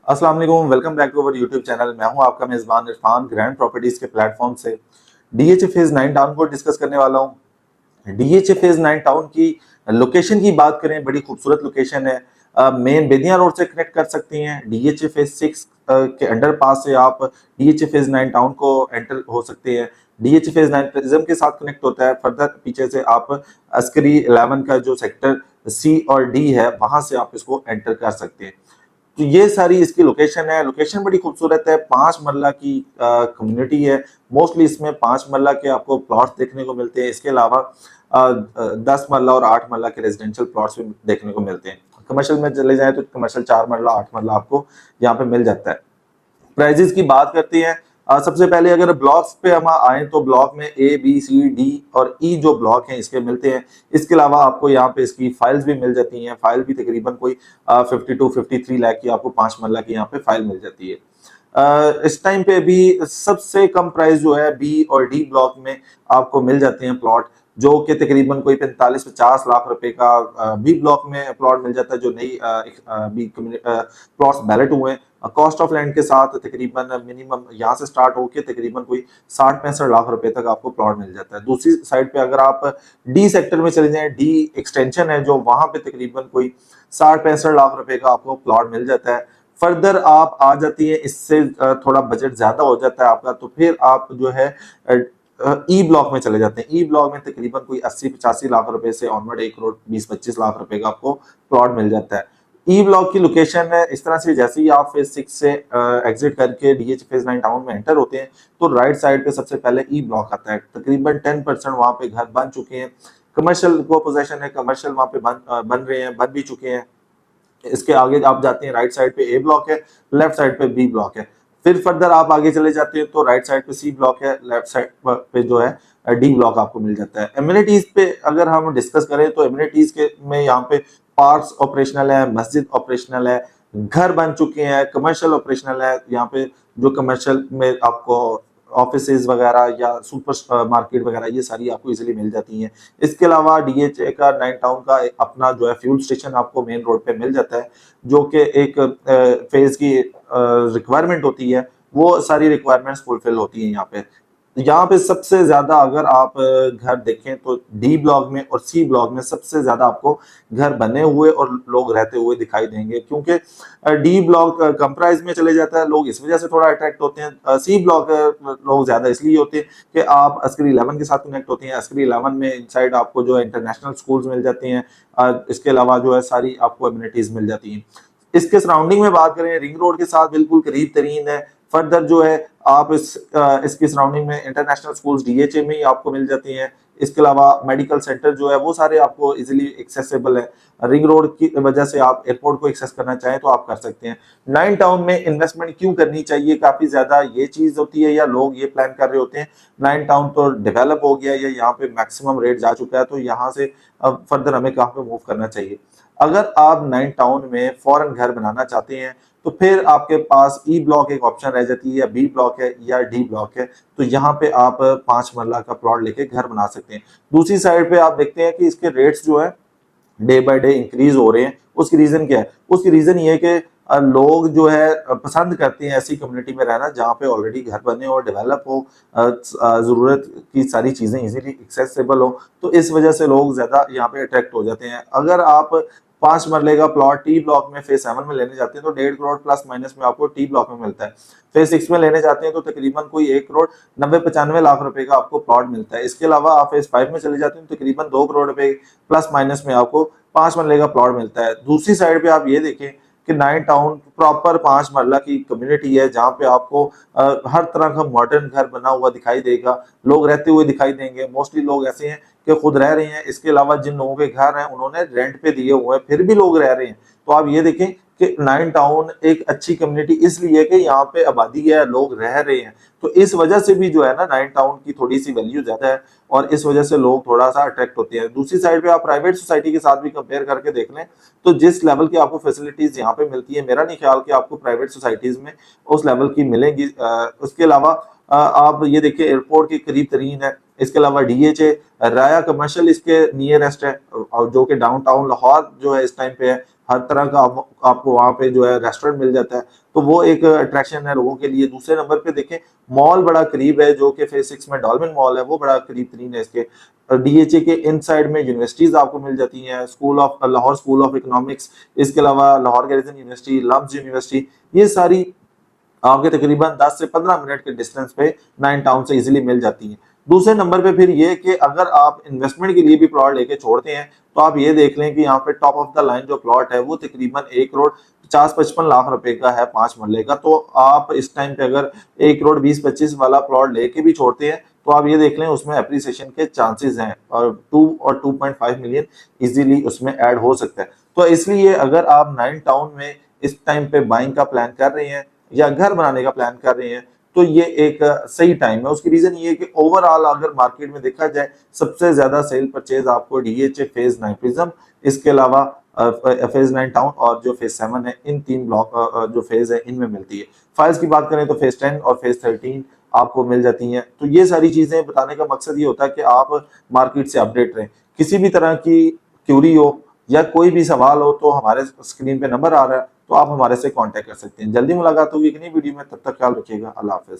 अस्सलाम वालेकुम, welcome back to our YouTube channel. मैं हूं आपका मेजबान इरफान, ग्रैंड प्रॉपर्टीज के प्लेटफॉर्म से डीएच फेज 9 टाउन को डिस्कस करने वाला हूं। डीएच फेज 9 टाउन की लोकेशन की बात करें, बड़ी खूबसूरत लोकेशन है। मेन बेदिया रोड से कनेक्ट कर सकती हैं। डीएच फेज 6 के अंडर पास से आप डीएच फेज 9 टाउन को एंटर हो सकते हैं। डीएच फेज 9 प्रिज्म के साथ कनेक्ट होता है। फर्दर पीछे से आप अस्करी 11 का जो सेक्टर सी और डी है, वहां से आप इसको एंटर कर सकते हैं। तो ये सारी इसकी लोकेशन है। लोकेशन बड़ी खूबसूरत है। 5 मरला की कम्युनिटी है। मोस्टली इसमें 5 मरला के आपको प्लॉट्स देखने को मिलते हैं। इसके अलावा 10 मरला और 8 मरला के रेजिडेंशियल प्लॉट्स भी देखने को मिलते हैं। कमर्शियल में चले जाए तो कमर्शियल 4 मरला 8 मरला आपको यहाँ पे मिल जाता है। प्राइजेस की बात करते हैं। सबसे पहले अगर ब्लॉक्स पे हम आए तो ब्लॉक में ए बी सी डी और ई जो ब्लॉक हैं इसके मिलते हैं। इसके अलावा आपको यहाँ पे इसकी फाइल्स भी मिल जाती हैं। फाइल भी तकरीबन कोई 52-53 लाख की आपको 5 मरला की यहाँ पे फाइल मिल जाती है। इस टाइम पे भी सबसे कम प्राइस जो है बी और डी ब्लॉक में आपको मिल जाते हैं प्लॉट, जो कि तकरीबन कोई 45-50 लाख रुपए का बी ब्लॉक में प्लॉट मिल जाता है, जो नई बी प्लॉट्स बैलेट हुए हैं। कॉस्ट ऑफ लैंड के साथ तकरीबन मिनिमम यहाँ से स्टार्ट होकर तकरीबन कोई 60-65 लाख रुपए तक आपको प्लॉट मिल जाता है। दूसरी साइड पे अगर आप डी सेक्टर में चले जाएं, डी एक्सटेंशन है जो, वहां पे तकरीबन कोई 60-65 लाख रुपए का आपको प्लॉट मिल जाता है। फर्दर आप आ जाती है, इससे थोड़ा बजट ज्यादा हो जाता है आपका, तो फिर आप जो है ई ब्लॉक में चले जाते हैं। ई ब्लॉक में तकरीबन कोई 80-85 लाख रुपए से ऑनवर्ड 1 करोड़ 20-25 लाख रुपए का आपको प्लॉट मिल जाता है। ई ब्लॉक की लोकेशन है इस तरह से, जैसे ही आप फेज 6 से एग्जिट करके डीएच फेज 9 टाउन में एंटर होते हैं तो राइट साइड पे सबसे पहले ई ब्लॉक आता है। तकरीबन 10% वहां पे घर बन चुके हैं। कमर्शियल को पोजेशन है, कमर्शियल वहां पे बन रहे हैं, बन भी चुके हैं। इसके आगे आप जाते हैं, राइट साइड पे ए ब्लॉक है, लेफ्ट साइड पे बी ब्लॉक है। फिर फर्दर आप आगे चले जाते हैं तो राइट साइड पे सी ब्लॉक है, लेफ्ट साइड पे जो है डी ब्लॉक आपको मिल जाता है। एमिनिटीज पे अगर हम डिस्कस करें तो एमिनिटीज के में यहाँ पे पार्क्स ऑपरेशनल है, मस्जिद ऑपरेशनल है, घर बन चुके हैं, कमर्शियल ऑपरेशनल है। यहाँ पे जो कमर्शियल में आपको ऑफिसेज वगैरह या सुपर मार्केट वगैरह ये सारी आपको इजीली मिल जाती हैं। इसके अलावा डीएचए का 9 टाउन का अपना जो है फ्यूल स्टेशन आपको मेन रोड पे मिल जाता है, जो कि एक फेज की रिक्वायरमेंट होती है। वो सारी रिक्वायरमेंट्स फुलफिल होती है यहाँ पे। यहाँ पे सबसे ज्यादा अगर आप घर देखें तो डी ब्लॉक में और सी ब्लॉक में सबसे ज्यादा आपको घर बने हुए और लोग रहते हुए दिखाई देंगे, क्योंकि डी ब्लॉक कम प्राइस में चले जाता है, लोग इस वजह से थोड़ा अट्रैक्ट होते हैं। सी ब्लॉक लोग ज्यादा इसलिए होते हैं कि आप अस्करी 11 के साथ कनेक्ट होते हैं। अस्करी 11 में इनसाइड आपको जो है इंटरनेशनल स्कूल्स मिल जाती हैं। इसके अलावा जो है सारी आपको एमिनिटीज मिल जाती हैं। इसके सराउंडिंग में बात करें, रिंग रोड के साथ बिल्कुल करीब तरीन है। फर्दर जो है आप इसकी सराउंडिंग में इंटरनेशनल स्कूल्स डीएचए में ही आपको मिल जाती हैं। इसके अलावा मेडिकल सेंटर जो है वो सारे आपको इजीली एक्सेसिबल है। रिंग रोड की वजह से आप एयरपोर्ट को एक्सेस करना चाहें तो आप कर सकते हैं। 9 टाउन में इन्वेस्टमेंट क्यों करनी चाहिए, काफी ज्यादा ये चीज होती है, या लोग ये प्लान कर रहे होते हैं 9 टाउन तो डेवलप हो गया या यहाँ पे मैक्सिमम रेट जा चुका है, तो यहाँ से अब फर्दर हमें कहाँ पे मूव करना चाहिए। अगर आप 9 टाउन में फॉरेन घर बनाना चाहते हैं तो फिर आपके पास ई ब्लॉक एक ऑप्शन रह जाती है, या बी ब्लॉक है या डी ब्लॉक है। तो यहाँ पे आप 5 मरला का प्लॉट लेके घर बना सकते हैं। दूसरी साइड पे आप देखते हैं कि इसके रेट्स जो है डे बाय डे इंक्रीज हो रहे हैं। उसकी रीजन क्या है? उसकी रीजन ये है कि लोग जो है पसंद करते हैं ऐसी कम्युनिटी में रहना जहाँ पे ऑलरेडी घर बने हो, डेवलप हो, जरूरत की सारी चीजें इजीली एक्सेसिबल हो। तो इस वजह से लोग ज्यादा यहाँ पे अट्रैक्ट हो जाते हैं। अगर आप 5 मरले का प्लॉट टी ब्लॉक में फेज 7 में लेने जाते हैं तो 1.5 करोड़ प्लस माइनस में आपको टी ब्लॉक में मिलता है। फेज 6 में लेने जाते हैं तो तकरीबन कोई 1 करोड़ 90-95 लाख रुपए का आपको प्लॉट मिलता है। इसके अलावा आप फेज 5 में चले जाते हैं तो तकरीबन 2 करोड़ रुपए प्लस माइनस में आपको 5 मरले का प्लॉट मिलता है। दूसरी साइड पे आप ये देखें कि 9 टाउन प्रॉपर 5 मरला की कम्युनिटी है, जहाँ पे आपको हर तरह का मॉडर्न घर बना हुआ दिखाई देगा, लोग रहते हुए दिखाई देंगे। मोस्टली लोग ऐसे हैं कि खुद रह रहे हैं, इसके अलावा जिन लोगों के घर हैं उन्होंने रेंट पे दिए हुए हैं, फिर भी लोग रह रहे हैं। तो आप ये देखें कि 9 टाउन एक अच्छी कम्युनिटी इसलिए कि यहाँ पे आबादी है, लोग रह रहे हैं। तो इस वजह से भी जो है ना 9 टाउन की थोड़ी सी वैल्यू ज्यादा है और इस वजह से लोग थोड़ा सा अट्रैक्ट होते हैं। दूसरी साइड पे आप प्राइवेट सोसाइटी के साथ भी कंपेयर करके देख लें तो जिस लेवल की आपको फैसिलिटीज यहाँ पे मिलती है, मेरा नहीं ख्याल कि आपको प्राइवेट सोसाइटीज में उस लेवल की मिलेंगी। उसके अलावा आप ये देखिए एयरपोर्ट के करीब तरीन है। इसके अलावा डीएचए राया कमर्शियल इसके नियरेस्ट है, और जो कि डाउनटाउन लाहौर जो है इस टाइम पे है हर तरह का आपको वहाँ पे जो है रेस्टोरेंट मिल जाता है, तो वो एक अट्रैक्शन है लोगों के लिए। दूसरे नंबर पे देखें, मॉल बड़ा करीब है, जो कि फेज 6 में डॉल्फिन मॉल है, वो बड़ा करीब तरीन है इसके। डीएचए के इनसाइड में यूनिवर्सिटीज आपको मिल जाती हैं, लाहौर स्कूल ऑफ इकोनॉमिक्स, इसके अलावा Lahore garrison university, LUMS university, ये सारी आपके तकरीबन 10 से 15 मिनट के डिस्टेंस पे 9 टाउन से इजीली मिल जाती हैं। दूसरे नंबर पे फिर ये कि अगर आप इन्वेस्टमेंट के लिए भी प्लॉट लेके छोड़ते हैं, तो आप ये देख लें कि यहाँ पे टॉप ऑफ द लाइन जो प्लॉट है वो तकरीबन 1 करोड़ 50-55 लाख रुपए का है 5 मरले का। तो आप इस टाइम पे अगर 1 करोड़ 20-25 वाला प्लॉट लेके भी छोड़ते हैं, तो आप ये देख लें उसमें अप्रिसिएशन के चांसेस हैं, और 2 और 2.5 मिलियन इजीली उसमें ऐड हो सकता है। तो इसलिए अगर आप 9 टाउन में इस टाइम पे बाइंग का प्लान कर रहे हैं या घर बनाने का प्लान कर रहे हैं, तो ये एक सही टाइम है। उसकी रीजन ये है कि ओवरऑल अगर मार्केट में देखा जाए, सबसे ज्यादा सेल परचेज आपको डीएचए फेज 9 प्रिज्म, इसके अलावा फेज 9 टाउन और जो फेज 7 है, इन 3 ब्लॉक जो फेज है इनमें मिलती है। फाइल्स की बात करें तो फेज 10 और फेज 13 आपको मिल जाती हैं। तो ये सारी चीजें बताने का मकसद ये होता है कि आप मार्केट से अपडेट रहें। किसी भी तरह की क्यूरी हो या कोई भी सवाल हो, तो हमारे स्क्रीन पे नंबर आ रहा है, तो आप हमारे से कांटेक्ट कर सकते हैं। जल्दी मुलाकात होगी एक नई वीडियो में, तब तक ख्याल रखिएगा। अल्लाह हाफिज।